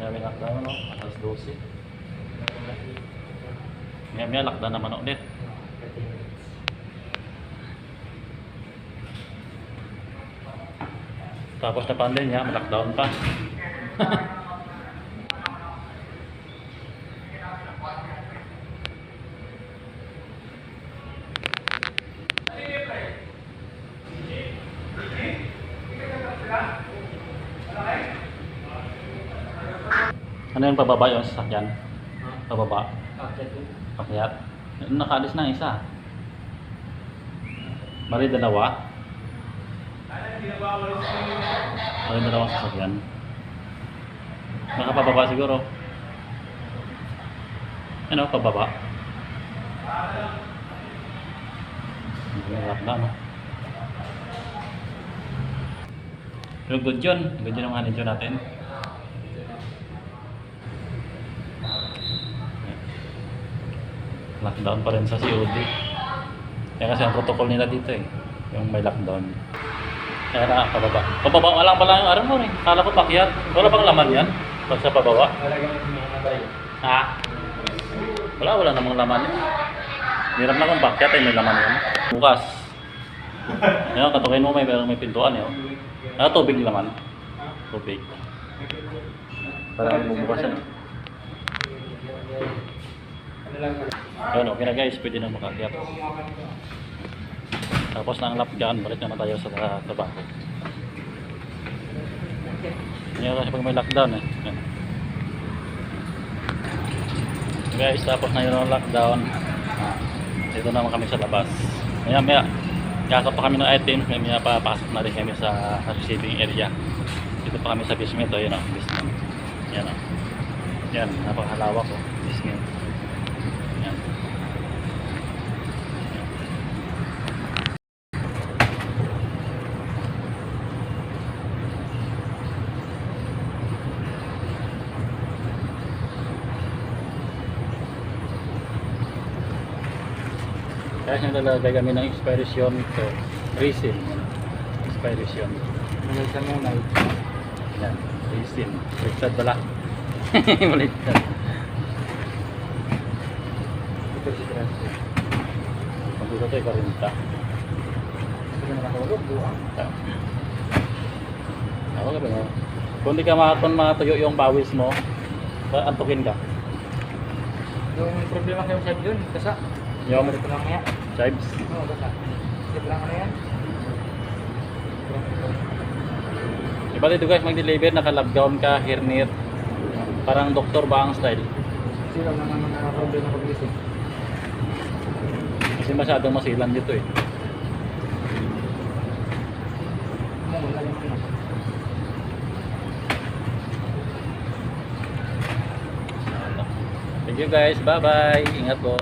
May lockdown, no? Alas 12. May lockdown naman ulit. Tapos na pandemya, may lockdown pa. Ano yung pababa yung sasakyan? Pababa? Pakyat? Nakaalis na isa. Mali dalawa? Mali dalawang sasakyan. Nakapababa siguro. Ano? Pababa? Lockdown, no? Pero good yun. Good yun ang hanidyo natin. Lockdown pa rin sa COD. Kaya kasi ang protocol nila dito eh, yung may lockdown. Kaya na, pababa. Pababa lang pala yung armor eh. Kala ko pakyat. Wala bang laman yan? Pag sa pababa? Ha? Wala namang laman yan. Hirap na kung pakyat ay may laman yan. Bukas. Ngayon, katukin mo may pintuan eh. Tubig laman. Tubig. Para bumukas yan. Ayun, okay na guys, pwede na makakyat. Tapos na ang lap dyan, balik naman tayo sa trabaho. Ngayon kasi pag may lockdown eh. Yan. Guys, tapos na yun ang lockdown. Dito naman kami sa labas. Maya, kakap pa kami ng items, maya papasok na rin kami sa receiving area. Dito pa kami sa basement, yun o, basement. Yan o. Yan, napakalawak o, basement. Yan. Kaya naglalagay kami ng expiration to resin. Expiration. Naglalagay mo na ito. Yan, resin. Baliktad pala. Baliktad. Ito si Trans. Pagbuto ito ay 40. Ito na nakawalog. Ako ka ba nga? Kung di ka matuyo yung pawis mo, antukin ka. Yung problema kayo sa doon, kasa. Yung Ito lang yan. chives. Oo, kasa. Ito lang na yan. Diba dito guys, mag-deliver, naka-lockdown ka, hernia. Parang doktor ba ang style? Sila naman ang problema ko dito. Kasi masyadong masilan dito eh. Thank you guys, bye bye, ingat po.